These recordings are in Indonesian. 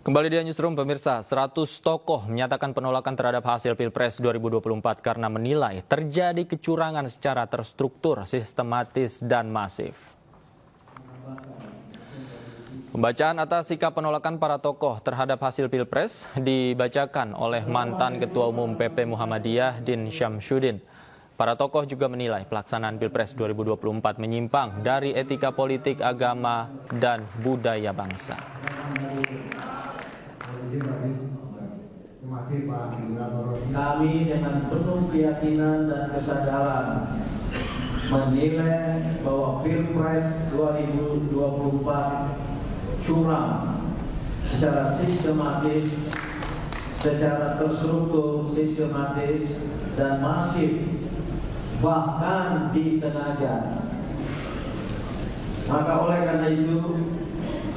Kembali di Newsroom pemirsa, 100 tokoh menyatakan penolakan terhadap hasil Pilpres 2024 karena menilai terjadi kecurangan secara terstruktur, sistematis, dan masif. Pembacaan atas sikap penolakan para tokoh terhadap hasil Pilpres dibacakan oleh mantan Ketua Umum PP Muhammadiyah Din Syamsuddin. Para tokoh juga menilai pelaksanaan Pilpres 2024 menyimpang dari etika politik, agama, dan budaya bangsa. Kami dengan penuh keyakinan dan kesadaran menilai bahwa Pilpres 2024 curang secara sistematis, secara terstruktur, sistematis, dan masif, bahkan disengaja. Maka oleh karena itu,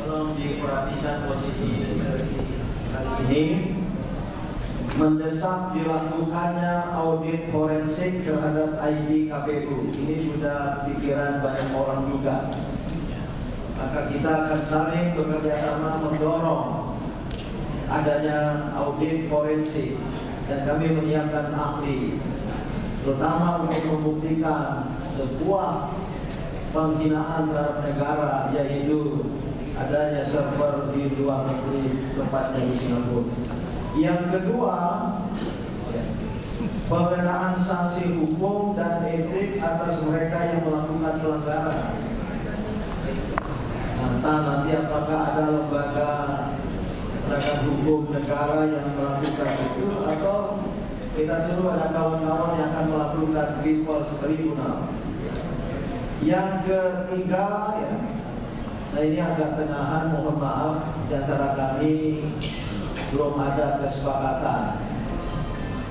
tolong diperhatikan posisi kali ini, mendesak dilakukannya audit forensik terhadap IT KPU. Ini sudah pikiran banyak orang juga. Maka kita akan saling bekerja sama mendorong adanya audit forensik, dan kami menyiapkan ahli, terutama untuk membuktikan sebuah penghinaan terhadap negara, yaitu adanya server di luar negeri, tepatnya di Singapura. Yang kedua, pengenaan sanksi hukum dan etik atas mereka yang melakukan pelanggaran. Nanti apakah ada lembaga penegak hukum negara yang melakukan itu, atau kita dulu ada kawan-kawan yang akan melakukan reverse tribunal. Yang ketiga, nah ini agak tenahan, mohon maaf, di antara kami belum ada kesepakatan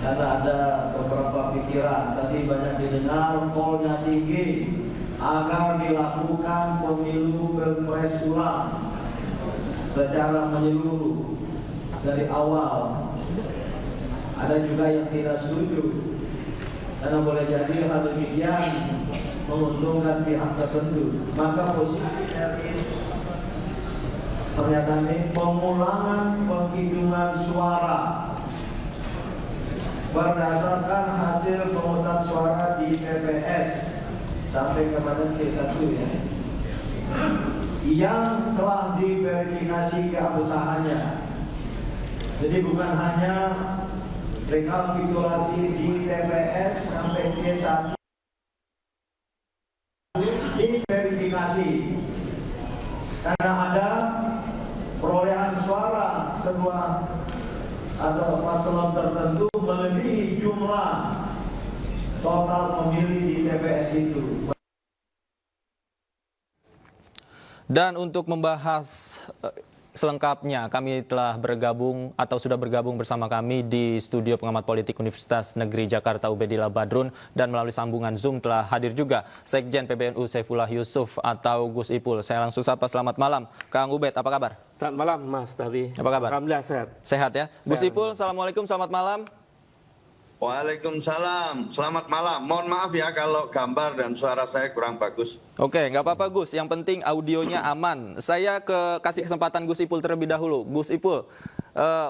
karena ada beberapa pikiran. Tadi banyak didengar polnya tinggi agar dilakukan pemilu Pilpres ulang secara menyeluruh dari awal. Ada juga yang tidak setuju karena boleh jadi hal demikian menguntungkan pihak tertentu. Maka posisi dari pernyataan ini, pemulangan penghitungan suara berdasarkan hasil pemungutan suara di TPS sampai kepada C1 yang telah diverifikasi keabsahannya. Jadi bukan hanya rekapitulasi di TPS sampai C1, diverifikasi karena ada perolehan suara sebuah atau paslon tertentu melebihi jumlah total pemilih di TPS itu. Dan untuk membahas selengkapnya, kami telah bergabung atau sudah bergabung bersama kami di studio pengamat politik Universitas Negeri Jakarta Ubedillah Badrun, dan melalui sambungan Zoom telah hadir juga Sekjen PBNU Saifullah Yusuf atau Gus Ipul. Saya langsung sapa, selamat malam Kang Ubed, apa kabar? Selamat malam Mas Tawi. Apa kabar? Alhamdulillah sehat. Sehat ya. Sehat. Gus Ipul, assalamualaikum, selamat malam. Waalaikumsalam, selamat malam. Mohon maaf ya kalau gambar dan suara saya kurang bagus. Oke, nggak apa-apa Gus, yang penting audionya aman. Saya kasih kesempatan Gus Ipul terlebih dahulu. Gus Ipul,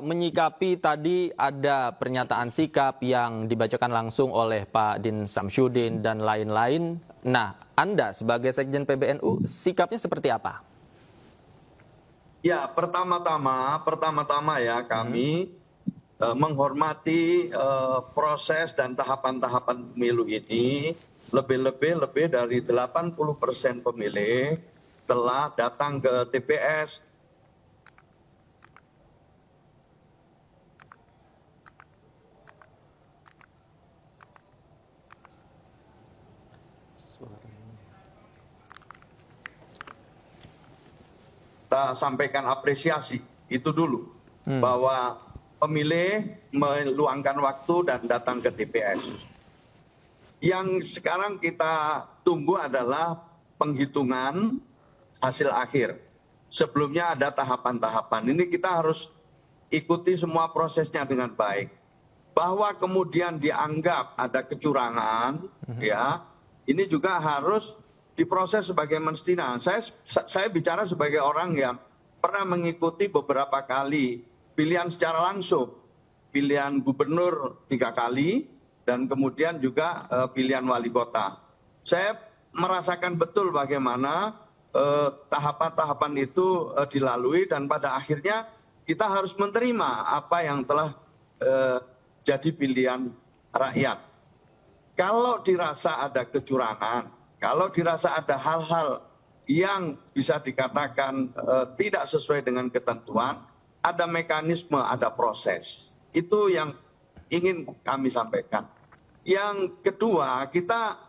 menyikapi tadi ada pernyataan sikap yang dibacakan langsung oleh Pak Din Syamsuddin dan lain-lain. Nah, Anda sebagai Sekjen PBNU, sikapnya seperti apa? Ya, pertama-tama ya kami menghormati proses dan tahapan-tahapan pemilu ini. Lebih dari 80% pemilih telah datang ke TPS. Kita sampaikan apresiasi itu dulu, bahwa pemilih meluangkan waktu dan datang ke TPS. Yang sekarang kita tunggu adalah penghitungan hasil akhir. Sebelumnya ada tahapan-tahapan. Ini kita harus ikuti semua prosesnya dengan baik. Bahwa kemudian dianggap ada kecurangan, ya, ini juga harus diproses sebagai mestinya. Saya bicara sebagai orang yang pernah mengikuti beberapa kali pilihan secara langsung, pilihan gubernur 3 kali, dan kemudian juga pilihan wali kota. Saya merasakan betul bagaimana tahapan-tahapan itu dilalui, dan pada akhirnya kita harus menerima apa yang telah jadi pilihan rakyat. Kalau dirasa ada kecurangan, kalau dirasa ada hal-hal yang bisa dikatakan tidak sesuai dengan ketentuan, ada mekanisme, ada proses. Itu yang ingin kami sampaikan. Yang kedua, kita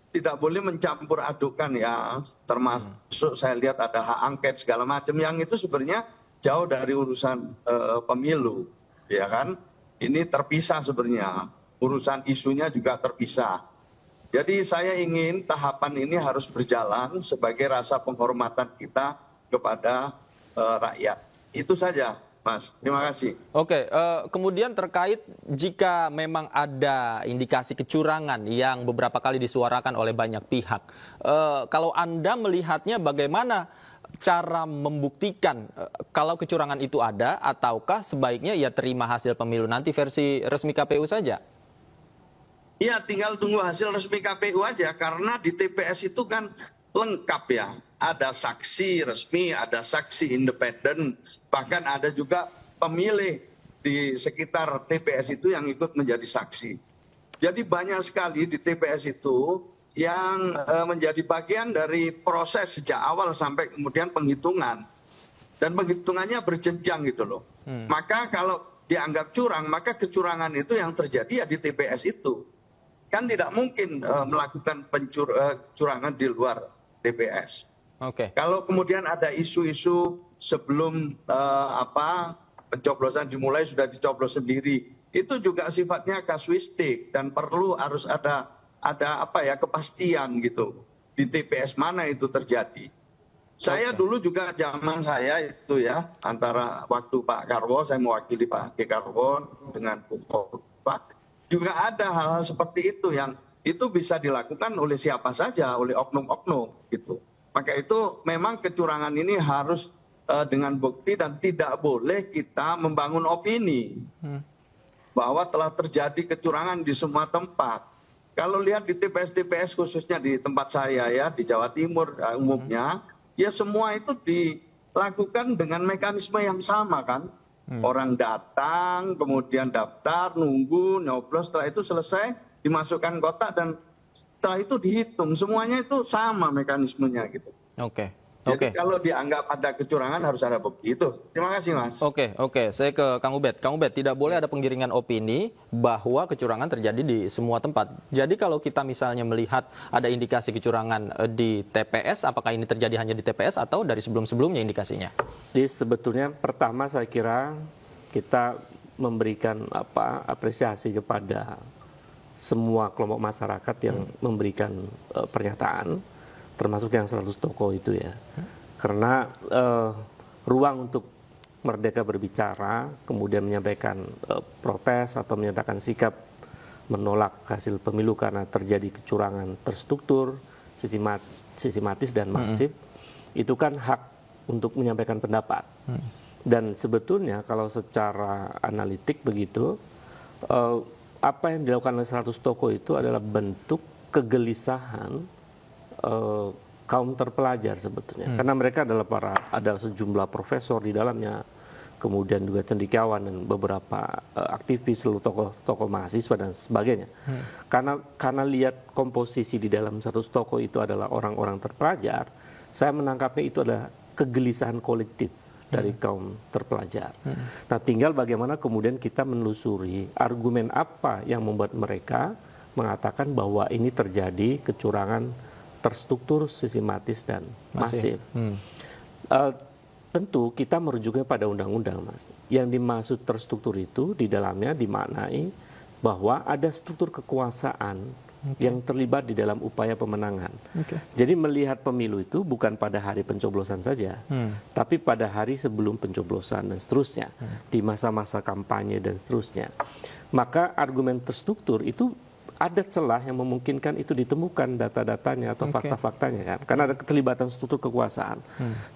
tidak boleh mencampur adukan ya, termasuk saya lihat ada hak angket segala macam, yang itu sebenarnya jauh dari urusan pemilu, ya kan? Ini terpisah sebenarnya, urusan isunya juga terpisah. Jadi saya ingin tahapan ini harus berjalan sebagai rasa penghormatan kita kepada rakyat. Itu saja, Mas. Terima kasih. Oke, kemudian terkait jika memang ada indikasi kecurangan yang beberapa kali disuarakan oleh banyak pihak, kalau Anda melihatnya bagaimana cara membuktikan kalau kecurangan itu ada, ataukah sebaiknya ya terima hasil pemilu nanti versi resmi KPU saja? Ya, tinggal tunggu hasil resmi KPU aja, karena di TPS itu kan lengkap ya. Ada saksi resmi, ada saksi independen, bahkan ada juga pemilih di sekitar TPS itu yang ikut menjadi saksi. Jadi banyak sekali di TPS itu yang menjadi bagian dari proses sejak awal sampai kemudian penghitungan. Dan penghitungannya berjenjang gitu loh. Maka kalau dianggap curang, maka kecurangan itu yang terjadi ya di TPS itu. Kan tidak mungkin melakukan kecurangan di luar TPS. Oke. Kalau kemudian ada isu-isu sebelum pencoblosan dimulai sudah dicoblos sendiri, itu juga sifatnya kasuistik dan harus ada kepastian gitu di TPS mana itu terjadi. Saya dulu juga zaman saya itu ya, antara waktu Pak Karwo, saya mewakili Pak G. Karwo dengan Pak, juga ada hal-hal seperti itu yang itu bisa dilakukan oleh siapa saja, oleh oknum-oknum gitu. Maka itu memang kecurangan ini harus dengan bukti dan tidak boleh kita membangun opini bahwa telah terjadi kecurangan di semua tempat. Kalau lihat di TPS-TPS khususnya di tempat saya ya, di Jawa Timur umumnya, ya semua itu dilakukan dengan mekanisme yang sama kan. Orang datang, kemudian daftar, nunggu, nyoblos, setelah itu selesai, dimasukkan kotak dan setelah itu dihitung. Semuanya itu sama mekanismenya gitu. Oke. Jadi kalau dianggap ada kecurangan harus ada bukti itu. Terima kasih, Mas. Oke. Saya ke Kang Ubed. Kang Ubed, tidak boleh ada penggiringan opini bahwa kecurangan terjadi di semua tempat. Jadi kalau kita misalnya melihat ada indikasi kecurangan di TPS, apakah ini terjadi hanya di TPS atau dari sebelum-sebelumnya indikasinya? Jadi sebetulnya pertama saya kira kita memberikan apresiasi kepada semua kelompok masyarakat yang memberikan pernyataan, termasuk yang 100 tokoh itu ya. Karena ruang untuk merdeka berbicara, kemudian menyampaikan protes atau menyatakan sikap menolak hasil pemilu karena terjadi kecurangan terstruktur, sistematis dan masif, itu kan hak untuk menyampaikan pendapat. Dan sebetulnya kalau secara analitik begitu, apa yang dilakukan oleh 100 tokoh itu adalah bentuk kegelisahan kaum terpelajar sebetulnya. Karena mereka adalah ada sejumlah profesor di dalamnya, kemudian juga cendekiawan dan beberapa aktivis, seluruh tokoh mahasiswa dan sebagainya. Karena lihat komposisi di dalam 100 tokoh itu adalah orang-orang terpelajar, saya menangkapnya itu adalah kegelisahan kolektif dari kaum terpelajar. Nah, tinggal bagaimana kemudian kita menelusuri argumen apa yang membuat mereka mengatakan bahwa ini terjadi kecurangan terstruktur, sistematis dan masif. Tentu kita merujuknya pada undang-undang, Mas. Yang dimaksud terstruktur itu di dalamnya dimaknai bahwa ada struktur kekuasaan yang terlibat di dalam upaya pemenangan. Jadi melihat pemilu itu bukan pada hari pencoblosan saja, tapi pada hari sebelum pencoblosan dan seterusnya, di masa-masa kampanye dan seterusnya. Maka argumen terstruktur itu ada celah yang memungkinkan itu ditemukan data-datanya atau fakta-faktanya kan, karena ada keterlibatan struktur kekuasaan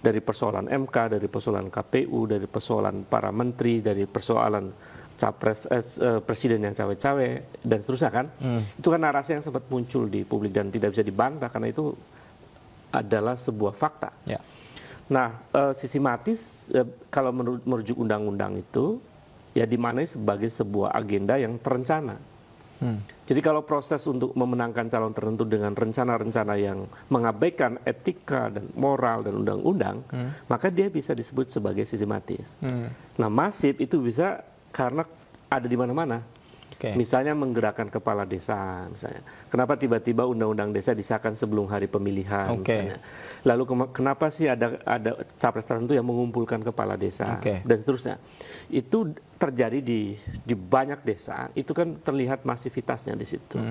dari persoalan MK, dari persoalan KPU, dari persoalan para menteri, dari persoalan capres presiden yang cawe-cawe dan seterusnya kan. Itu kan narasi yang sempat muncul di publik dan tidak bisa dibantah karena itu adalah sebuah fakta. Ya. Nah, sistematis kalau merujuk undang-undang itu ya dimaknai sebagai sebuah agenda yang terencana. Jadi kalau proses untuk memenangkan calon tertentu dengan rencana-rencana yang mengabaikan etika dan moral dan undang-undang, maka dia bisa disebut sebagai sistematis. Nah, masif itu bisa karena ada di mana-mana. Misalnya menggerakkan kepala desa, misalnya. Kenapa tiba-tiba undang-undang desa disahkan sebelum hari pemilihan, misalnya. Lalu kenapa sih ada capres tertentu yang mengumpulkan kepala desa dan seterusnya. Itu terjadi di banyak desa, itu kan terlihat masivitasnya di situ.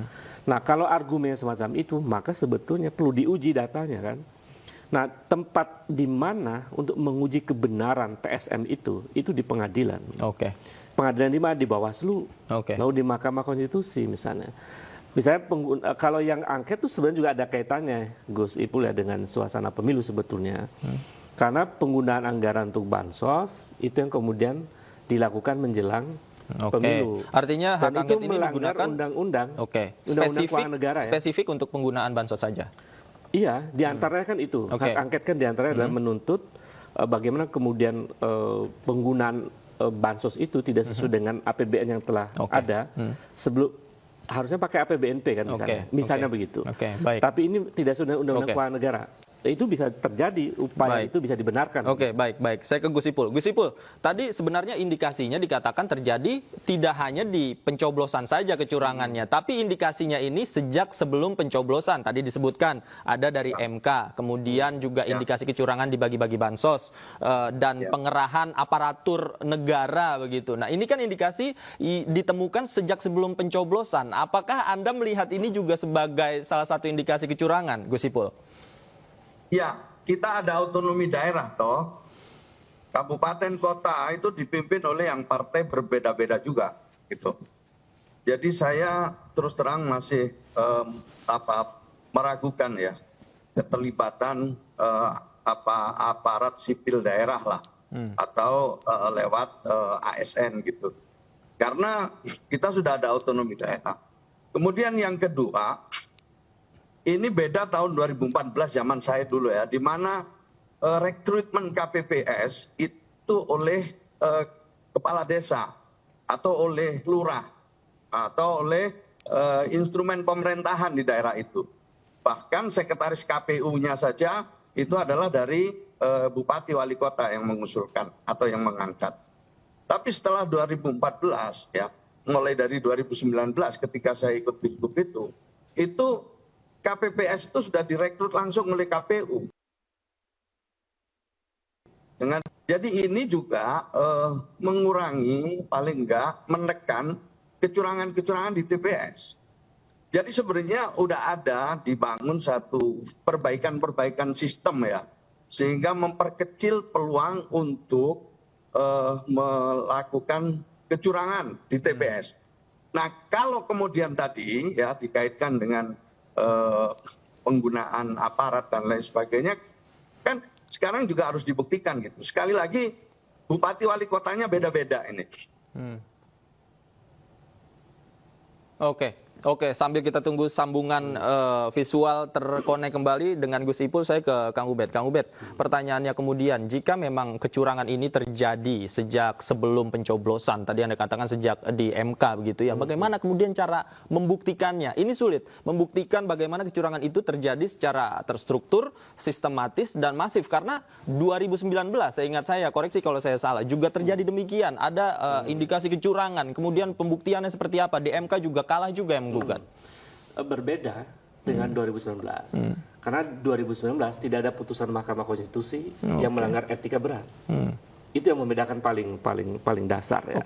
Nah, kalau argumen semacam itu, maka sebetulnya perlu diuji datanya kan. Nah, tempat di mana untuk menguji kebenaran TSM itu di pengadilan. Pengadilan di mana? Di Bawaslu, lalu di Mahkamah Konstitusi misalnya. Misalnya kalau yang angket itu sebenarnya juga ada kaitannya, Gus Ipul ya, dengan suasana pemilu sebetulnya. Karena penggunaan anggaran untuk bansos itu yang kemudian dilakukan menjelang pemilu. Artinya hak angket ini menggunakan undang-undang keuangan negara ya. Spesifik untuk penggunaan bansos saja. Iya, diantaranya kan itu. Hak angket kan diantaranya adalah menuntut bagaimana kemudian penggunaan bansos itu tidak sesuai dengan APBN yang telah ada sebelum harusnya pakai APBNP kan misalnya begitu. Baik. Tapi ini tidak sesuai dengan undang-undang keuangan negara. Itu bisa terjadi, upaya itu bisa dibenarkan. Baik. Saya ke Gus Ipul. Gus Ipul, tadi sebenarnya indikasinya dikatakan terjadi tidak hanya di pencoblosan saja kecurangannya, tapi indikasinya ini sejak sebelum pencoblosan. Tadi disebutkan ada dari MK, kemudian juga indikasi kecurangan di bagi-bagi bansos dan pengerahan aparatur negara begitu. Nah, ini kan indikasi ditemukan sejak sebelum pencoblosan. Apakah Anda melihat ini juga sebagai salah satu indikasi kecurangan, Gus Ipul? Ya, kita ada otonomi daerah toh. Kabupaten kota itu dipimpin oleh yang partai berbeda-beda juga gitu. Jadi saya terus terang masih meragukan ya keterlibatan aparat sipil daerah lah atau lewat ASN gitu. Karena kita sudah ada otonomi daerah. Kemudian yang kedua, ini beda tahun 2014 zaman saya dulu ya, di mana rekrutmen KPPS itu oleh kepala desa atau oleh lurah atau oleh instrumen pemerintahan di daerah itu. Bahkan sekretaris KPU-nya saja itu adalah dari bupati wali kota yang mengusulkan atau yang mengangkat. Tapi setelah 2014 ya, mulai dari 2019 ketika saya ikut Pilgub itu KPPS itu sudah direkrut langsung oleh KPU. Jadi ini juga mengurangi, paling enggak menekan kecurangan-kecurangan di TPS. Jadi sebenarnya udah ada dibangun satu perbaikan sistem ya, sehingga memperkecil peluang untuk melakukan kecurangan di TPS. Nah, kalau kemudian tadi ya dikaitkan dengan penggunaan aparat dan lain sebagainya, kan sekarang juga harus dibuktikan gitu. Sekali lagi, bupati wali kotanya beda-beda ini. Oke, sambil kita tunggu sambungan visual terkonek kembali dengan Gus Ipul, saya ke Kang Ubed. Kang Ubed, pertanyaannya kemudian, jika memang kecurangan ini terjadi sejak sebelum pencoblosan, tadi Anda katakan sejak di MK begitu ya, bagaimana kemudian cara membuktikannya? Ini sulit, membuktikan bagaimana kecurangan itu terjadi secara terstruktur, sistematis, dan masif. Karena 2019, saya ingat saya, koreksi kalau saya salah, juga terjadi demikian. Ada indikasi kecurangan, kemudian pembuktiannya seperti apa? Di MK juga kalah juga yang menggugat. Berbeda dengan 2019. Karena 2019 tidak ada putusan Mahkamah Konstitusi yang melanggar etika berat. Itu yang membedakan paling dasar ya.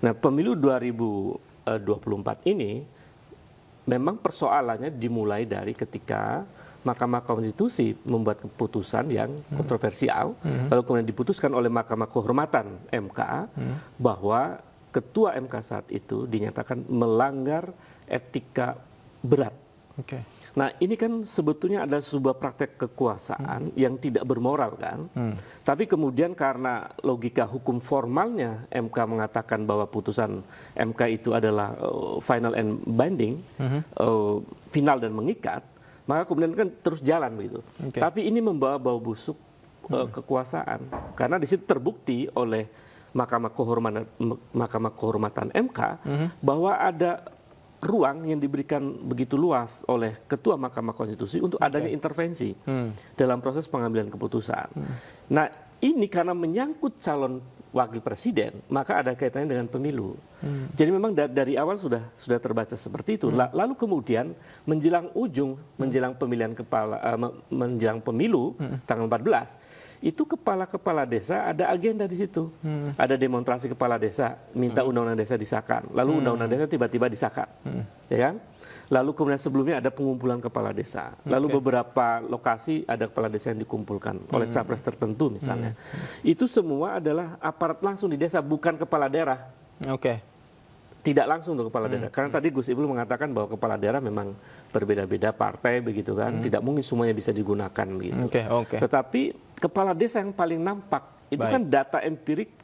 Nah, pemilu 2024 ini memang persoalannya dimulai dari ketika Mahkamah Konstitusi membuat keputusan yang kontroversial, lalu kemudian diputuskan oleh Mahkamah Kehormatan MK bahwa Ketua MK saat itu dinyatakan melanggar etika berat. Oke. Nah, ini kan sebetulnya adalah sebuah praktek kekuasaan yang tidak bermoral kan. Tapi kemudian karena logika hukum formalnya MK mengatakan bahwa putusan MK itu adalah final and binding, final dan mengikat, maka kemudian kan terus jalan begitu. Tapi ini membawa bau busuk kekuasaan karena di situ terbukti oleh Mahkamah Kehormatan MK bahwa ada ruang yang diberikan begitu luas oleh Ketua Mahkamah Konstitusi untuk adanya intervensi dalam proses pengambilan keputusan. Nah, ini karena menyangkut calon wakil presiden, maka ada kaitannya dengan pemilu. Jadi memang dari awal sudah terbaca seperti itu. Lalu kemudian menjelang pemilihan menjelang pemilu tanggal 14, itu kepala-kepala desa ada agenda di situ. Ada demonstrasi kepala desa, minta undang-undang desa disahkan. Lalu undang-undang desa tiba-tiba disahkan. Ya kan? Lalu kemudian sebelumnya ada pengumpulan kepala desa. Lalu beberapa lokasi ada kepala desa yang dikumpulkan oleh capres tertentu misalnya. Itu semua adalah aparat langsung di desa, bukan kepala daerah. Tidak langsung untuk kepala daerah. Karena tadi Gus Ipul mengatakan bahwa kepala daerah memang berbeda-beda partai begitu kan. Tidak mungkin semuanya bisa digunakan begitu. Tetapi kepala desa yang paling nampak itu kan data empirik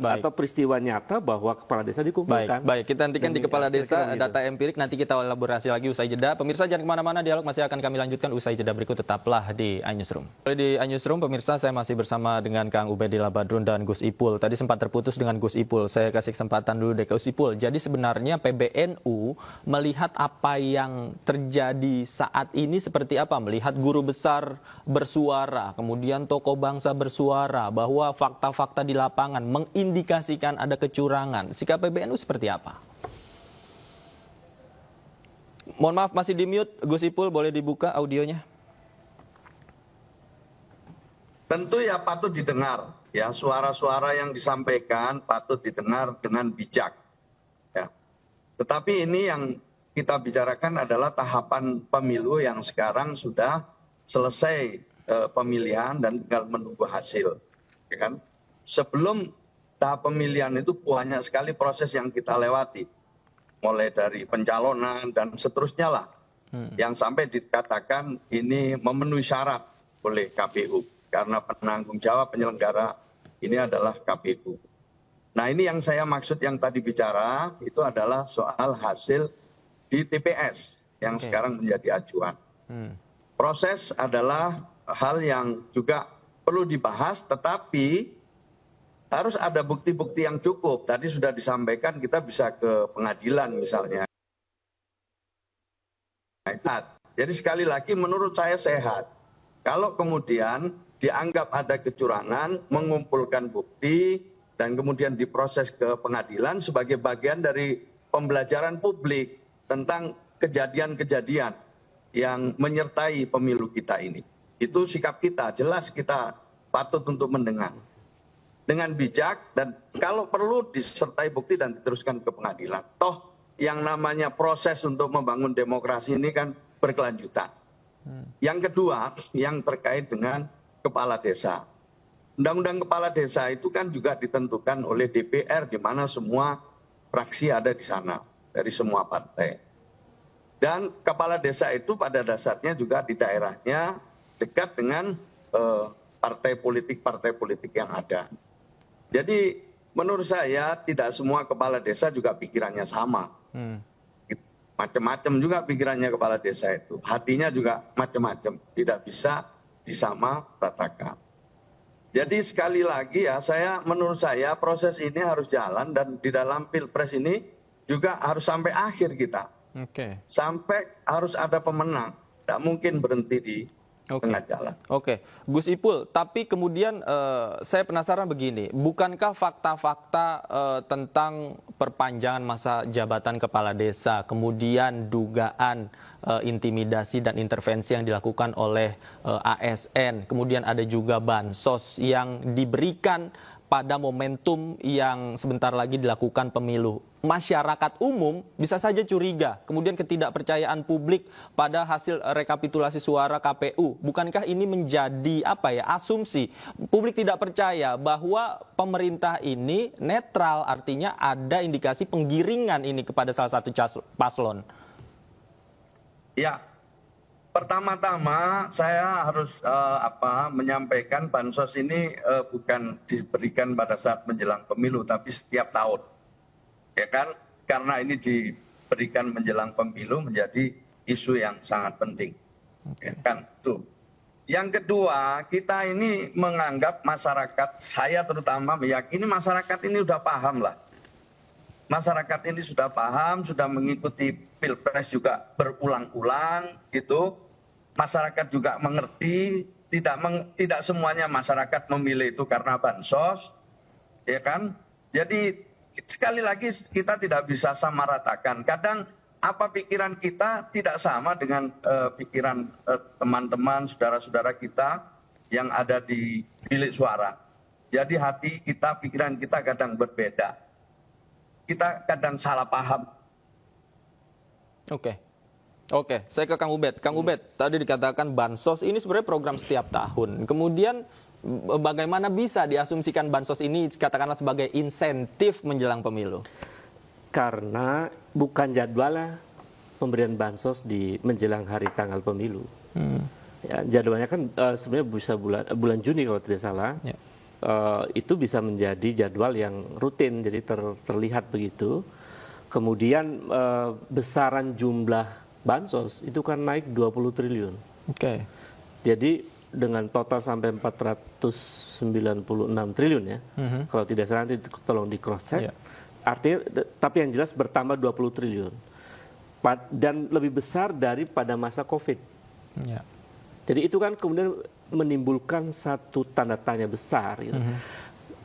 atau peristiwa nyata bahwa kepala desa dikumpulkan. Baik, kita hentikan di kepala desa, data empirik, nanti kita elaborasi lagi usai jeda. Pemirsa jangan kemana-mana, dialog masih akan kami lanjutkan usai jeda berikut, tetaplah di iNewsroom. Di iNewsroom, pemirsa, saya masih bersama dengan Kang Ubedillah Badrun dan Gus Ipul. Tadi sempat terputus dengan Gus Ipul, saya kasih kesempatan dulu deh ke Gus Ipul. Jadi sebenarnya PBNU melihat apa yang terjadi saat ini seperti apa? Melihat guru besar bersuara, kemudian tokoh bangsa bersuara, bahwa fakta-fakta di lapangan mengindikasikan ada kecurangan. Sikap PBNU seperti apa? Mohon maaf masih di mute, Gus Ipul, boleh dibuka audionya? Tentu ya patut didengar, ya suara-suara yang disampaikan patut didengar dengan bijak. Ya. Tetapi ini yang kita bicarakan adalah tahapan pemilu yang sekarang sudah selesai pemilihan dan tinggal menunggu hasil. Ya kan? Sebelum tahap pemilihan itu banyak sekali proses yang kita lewati, mulai dari pencalonan dan seterusnya lah, yang sampai dikatakan ini memenuhi syarat oleh KPU karena penanggung jawab penyelenggara ini adalah KPU. Nah, ini yang saya maksud yang tadi bicara itu adalah soal hasil di TPS yang sekarang menjadi acuan. Proses adalah hal yang juga perlu dibahas, tetapi harus ada bukti-bukti yang cukup. Tadi sudah disampaikan kita bisa ke pengadilan misalnya. Jadi sekali lagi menurut saya sehat. Kalau kemudian dianggap ada kecurangan, mengumpulkan bukti, dan kemudian diproses ke pengadilan sebagai bagian dari pembelajaran publik tentang kejadian-kejadian yang menyertai pemilu kita ini. Itu sikap kita, jelas kita patut untuk mendengar dengan bijak dan kalau perlu disertai bukti dan diteruskan ke pengadilan. Toh yang namanya proses untuk membangun demokrasi ini kan berkelanjutan. Yang kedua, yang terkait dengan kepala desa. Undang-undang kepala desa itu kan juga ditentukan oleh DPR di mana semua fraksi ada di sana dari semua partai. Dan kepala desa itu pada dasarnya juga di daerahnya dekat dengan partai politik yang ada. Jadi menurut saya tidak semua kepala desa juga pikirannya sama. Macam-macam juga pikirannya kepala desa itu. Hatinya juga macam-macam. Tidak bisa disamaratakan. Jadi sekali lagi ya, menurut saya proses ini harus jalan dan di dalam Pilpres ini juga harus sampai akhir kita. Sampai harus ada pemenang. Tidak mungkin berhenti di tengah jalan. Gus Ipul, tapi kemudian saya penasaran begini, bukankah fakta-fakta tentang perpanjangan masa jabatan kepala desa, kemudian dugaan intimidasi dan intervensi yang dilakukan oleh ASN, kemudian ada juga bansos yang diberikan pada momentum yang sebentar lagi dilakukan pemilu. Masyarakat umum bisa saja curiga, kemudian ketidakpercayaan publik pada hasil rekapitulasi suara KPU. Bukankah ini menjadi asumsi? Publik tidak percaya bahwa pemerintah ini netral, artinya ada indikasi penggiringan ini kepada salah satu paslon. Ya, pertama-tama saya harus menyampaikan bansos ini bukan diberikan pada saat menjelang pemilu, tapi setiap tahun, ya kan? Karena ini diberikan menjelang pemilu menjadi isu yang sangat penting, ya kan? Tuh. Yang kedua, kita ini menganggap masyarakat, saya terutama meyakini masyarakat ini sudah paham lah. Masyarakat ini sudah paham, sudah mengikuti Pilpres juga berulang-ulang gitu. Masyarakat juga mengerti, tidak semuanya masyarakat memilih itu karena bansos, ya kan? Jadi sekali lagi kita tidak bisa samaratakan. Kadang apa pikiran kita tidak sama dengan pikiran teman-teman, saudara-saudara kita yang ada di bilik suara. Jadi hati kita, pikiran kita kadang berbeda. Kita kadang salah paham. Oke, saya ke Kang Ubed. Kang Ubed, tadi dikatakan bansos ini sebenarnya program setiap tahun. Kemudian bagaimana bisa diasumsikan bansos ini katakanlah sebagai insentif menjelang pemilu? Karena bukan jadwalnya pemberian bansos di menjelang hari tanggal pemilu. Ya, jadwalnya kan sebenarnya bisa bulan Juni kalau tidak salah. Ya. Itu bisa menjadi jadwal yang rutin, jadi terlihat begitu. Kemudian besaran jumlah bansos itu kan naik 20 triliun. Oke. Jadi dengan total sampai 496 triliun ya. Kalau tidak salah nanti tolong di cross check. Yeah. Artinya, tapi yang jelas bertambah 20 triliun. Dan lebih besar daripada masa Covid. Yeah. Jadi itu kan kemudian menimbulkan satu tanda tanya besar. Gitu.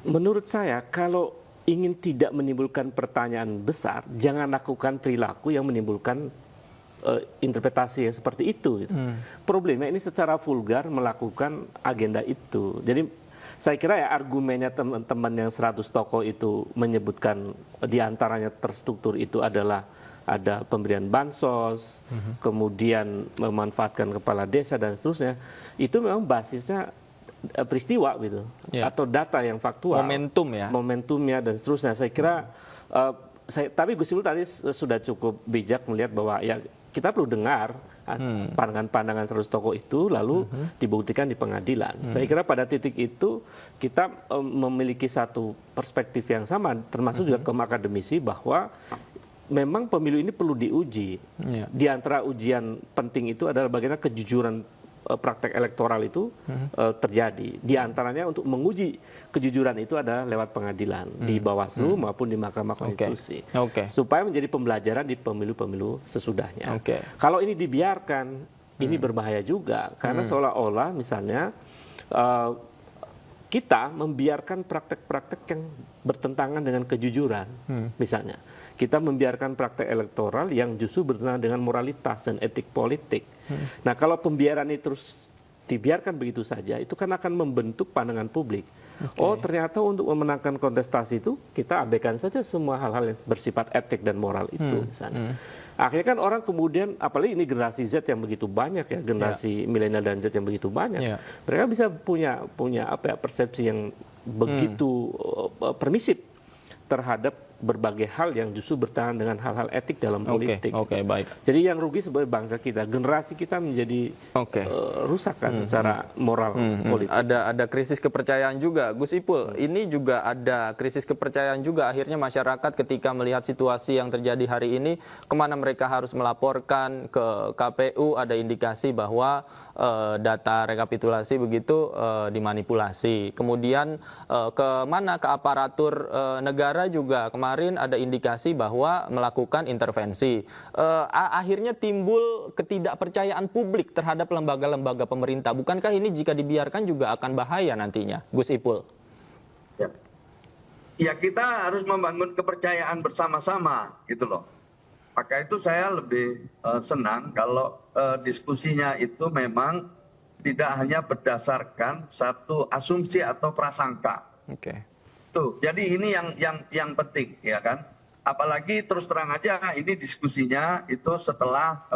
Menurut saya, kalau ingin tidak menimbulkan pertanyaan besar, jangan lakukan perilaku yang menimbulkan interpretasi yang seperti itu. Gitu. Problemnya ini secara vulgar melakukan agenda itu. Jadi saya kira ya argumennya teman-teman yang 100 tokoh itu menyebutkan diantaranya terstruktur itu adalah ada pemberian bansos, kemudian memanfaatkan kepala desa dan seterusnya, itu memang basisnya peristiwa gitu, atau data yang faktual, momentumnya dan seterusnya. Saya kira, tapi Gus Ipul tadi sudah cukup bijak melihat bahwa ya kita perlu dengar pandangan-pandangan 100 tokoh itu lalu dibuktikan di pengadilan. Saya kira pada titik itu kita memiliki satu perspektif yang sama, termasuk juga kaum akademisi bahwa memang pemilu ini perlu diuji. Di antara ujian penting itu adalah bagaimana kejujuran praktek elektoral itu terjadi. Di antaranya untuk menguji kejujuran itu adalah lewat pengadilan di Bawaslu maupun di Mahkamah Konstitusi. Supaya menjadi pembelajaran di pemilu-pemilu sesudahnya. Kalau ini dibiarkan, ini berbahaya juga. Karena seolah-olah misalnya kita membiarkan praktek-praktek yang bertentangan dengan kejujuran. Misalnya, kita membiarkan praktek elektoral yang justru bertentangan dengan moralitas dan etik politik. Nah, kalau pembiaran itu terus dibiarkan begitu saja, itu kan akan membentuk pandangan publik. Oh, ternyata untuk memenangkan kontestasi itu kita abaikan saja semua hal-hal yang bersifat etik dan moral itu. Misalnya. Akhirnya kan orang kemudian, apalagi ini generasi Z yang begitu banyak ya, generasi milenial dan Z yang begitu banyak, mereka bisa punya persepsi yang begitu permisif terhadap berbagai hal yang justru bertahan dengan hal-hal etik dalam politik. Baik. Jadi yang rugi sebenarnya bangsa kita, generasi kita menjadi rusak kan secara moral politik. Ada krisis kepercayaan juga, Gus Ipul. Ini juga ada krisis kepercayaan juga. Akhirnya masyarakat ketika melihat situasi yang terjadi hari ini, kemana mereka harus melaporkan ke KPU, ada indikasi bahwa data rekapitulasi begitu dimanipulasi. Kemudian kemana ke aparatur negara juga kemarin ada indikasi bahwa melakukan intervensi. Akhirnya timbul ketidakpercayaan publik terhadap lembaga-lembaga pemerintah. Bukankah ini jika dibiarkan juga akan bahaya nantinya, Gus Ipul? Ya, kita harus membangun kepercayaan bersama-sama, gitu loh. Maka itu saya lebih senang kalau diskusinya itu memang tidak hanya berdasarkan satu asumsi atau prasangka. Tuh, jadi ini yang penting, ya kan? Apalagi terus terang aja ini diskusinya itu setelah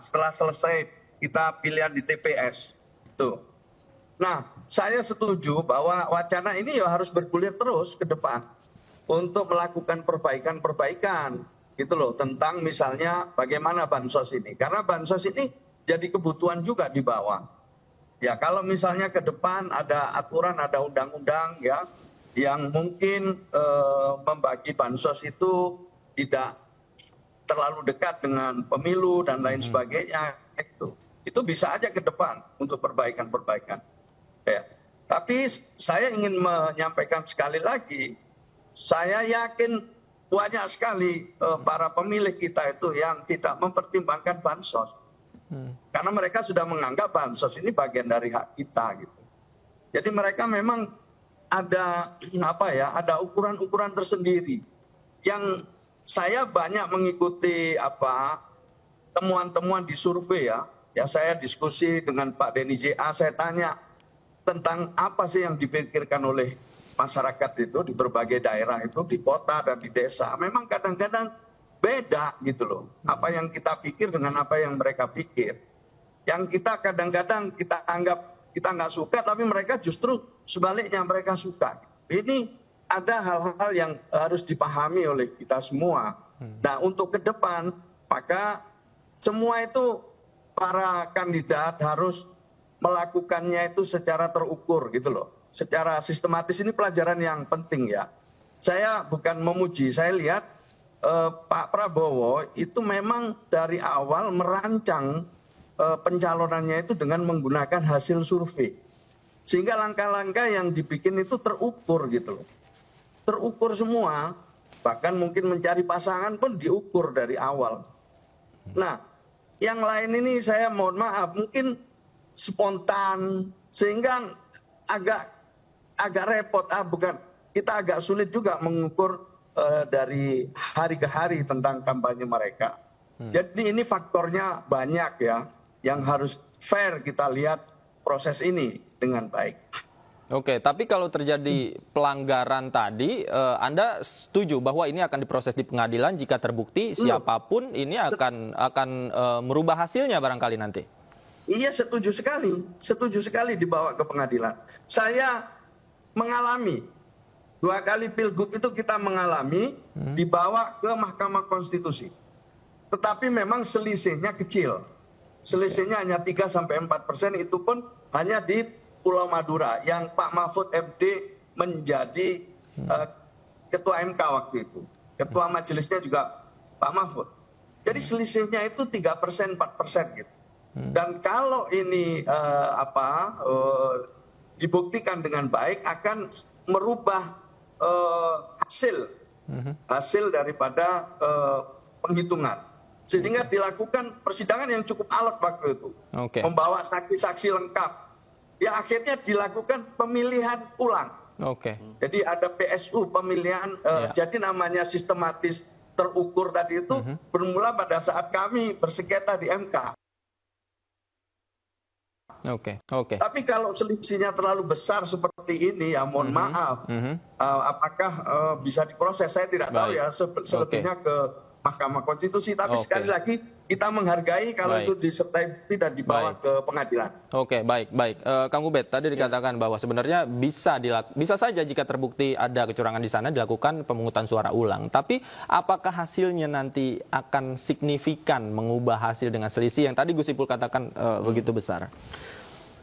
setelah selesai kita pilihan di TPS. Tuh. Nah, saya setuju bahwa wacana ini ya harus bergulir terus ke depan untuk melakukan perbaikan-perbaikan. gitu loh, tentang misalnya bagaimana bansos ini. Karena bansos ini jadi kebutuhan juga di bawah. Ya kalau misalnya ke depan ada aturan, ada undang-undang ya yang mungkin membagi bansos itu tidak terlalu dekat dengan pemilu dan lain sebagainya, itu bisa aja ke depan untuk perbaikan-perbaikan. Ya. Tapi saya ingin menyampaikan sekali lagi, saya yakin banyak sekali para pemilih kita itu yang tidak mempertimbangkan bansos. Karena mereka sudah menganggap bansos ini bagian dari hak kita gitu. Jadi mereka memang ada ada ukuran-ukuran tersendiri. Yang saya banyak mengikuti temuan-temuan di survei ya. Ya saya diskusi dengan Pak Denny JA, saya tanya tentang apa sih yang dipikirkan oleh masyarakat itu di berbagai daerah itu, di kota dan di desa. Memang kadang-kadang beda gitu loh. Apa yang kita pikir dengan apa yang mereka pikir. Yang kita kadang-kadang kita anggap kita nggak suka, tapi mereka justru sebaliknya mereka suka. Ini ada hal-hal yang harus dipahami oleh kita semua. Nah untuk ke depan, maka semua itu para kandidat harus melakukannya itu secara terukur gitu loh. Secara sistematis, ini pelajaran yang penting ya. Saya bukan memuji, saya lihat Pak Prabowo itu memang dari awal merancang pencalonannya itu dengan menggunakan hasil survei. Sehingga langkah-langkah yang dibikin itu terukur gitu loh. Terukur semua, bahkan mungkin mencari pasangan pun diukur dari awal. Nah, yang lain ini saya mohon maaf, mungkin spontan, sehingga agak repot, kita agak sulit juga mengukur dari hari ke hari tentang kampanye mereka. Jadi ini faktornya banyak ya, yang harus fair kita lihat proses ini dengan baik. Oke, tapi kalau terjadi pelanggaran tadi, Anda setuju bahwa ini akan diproses di pengadilan jika terbukti siapapun ini akan merubah hasilnya barangkali nanti? Iya, setuju sekali dibawa ke pengadilan. Saya mengalami 2 kali pilgub itu kita mengalami dibawa ke Mahkamah Konstitusi. Tetapi memang selisihnya kecil. Selisihnya hanya 3-4%, itu pun hanya di Pulau Madura yang Pak Mahfud MD menjadi ketua MK waktu itu. Ketua majelisnya juga Pak Mahfud. Jadi selisihnya itu 3%, 4% gitu. Dan kalau ini dibuktikan dengan baik akan merubah hasil daripada penghitungan. Sehingga dilakukan persidangan yang cukup alot waktu itu. Membawa saksi-saksi lengkap. Ya akhirnya dilakukan pemilihan ulang. Jadi ada PSU pemilihan, jadi namanya sistematis terukur tadi itu bermula pada saat kami bersengketa di MK. Tapi kalau selisihnya terlalu besar seperti ini, ya mohon maaf, apakah bisa diproses? Saya tidak tahu ya selebihnya ke Mahkamah Konstitusi. Tapi sekali lagi kita menghargai kalau itu disertai bukti dan dibawa ke pengadilan. Baik. Kang Ubed, tadi dikatakan bahwa sebenarnya bisa saja jika terbukti ada kecurangan di sana dilakukan pemungutan suara ulang. Tapi apakah hasilnya nanti akan signifikan mengubah hasil dengan selisih yang tadi Gus Ipul katakan begitu besar?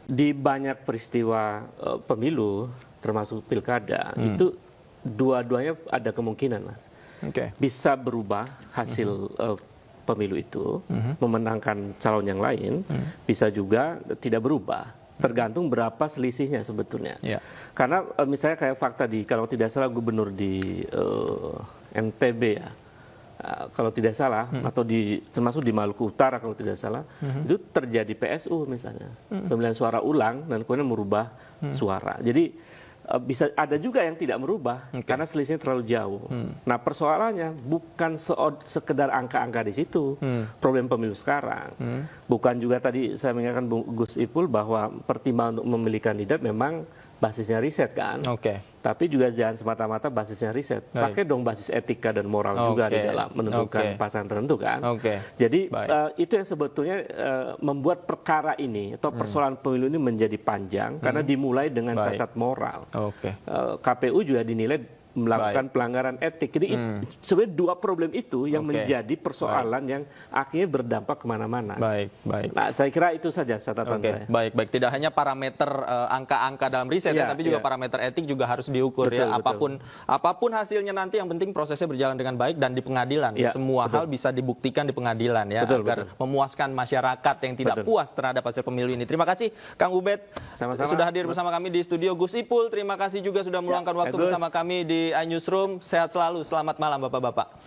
Di banyak peristiwa pemilu, termasuk pilkada, itu dua-duanya ada kemungkinan, Mas. Bisa berubah hasil pemilu itu, memenangkan calon yang lain, bisa juga tidak berubah. Tergantung berapa selisihnya sebetulnya. Karena misalnya kayak fakta kalau tidak salah gubernur di NTB ya, kalau tidak salah, atau termasuk di Maluku Utara kalau tidak salah, itu terjadi PSU misalnya, pemilihan suara ulang dan kemudian merubah suara. Jadi bisa ada juga yang tidak merubah karena selisihnya terlalu jauh. Nah persoalannya bukan sekedar angka-angka di situ, problem pemilu sekarang. Bukan juga tadi saya mengingatkan Gus Ipul bahwa pertimbangan untuk memilih kandidat memang basisnya riset kan. Tapi juga jangan semata-mata basisnya riset. Pakai dong basis etika dan moral juga di dalam menentukan pasangan tertentu kan. Jadi itu yang sebetulnya membuat perkara ini atau persoalan pemilu ini menjadi panjang karena dimulai dengan cacat moral. KPU juga dinilai melakukan pelanggaran etik. Jadi sebenarnya dua problem itu yang menjadi persoalan yang akhirnya berdampak kemana-mana. Baik. Nah, saya kira itu saja catatan saya. Baik. Tidak hanya parameter angka-angka dalam riset, tapi juga parameter etik juga harus diukur ya. Apapun hasilnya nanti, yang penting prosesnya berjalan dengan baik dan di pengadilan. Semua hal bisa dibuktikan di pengadilan ya, agar memuaskan masyarakat yang tidak puas terhadap hasil pemilu ini. Terima kasih Kang Ubed sudah hadir bersama kami di studio. Gus Ipul, terima kasih juga sudah meluangkan waktu bersama kami di iNewsroom. Sehat selalu, selamat malam Bapak-Bapak.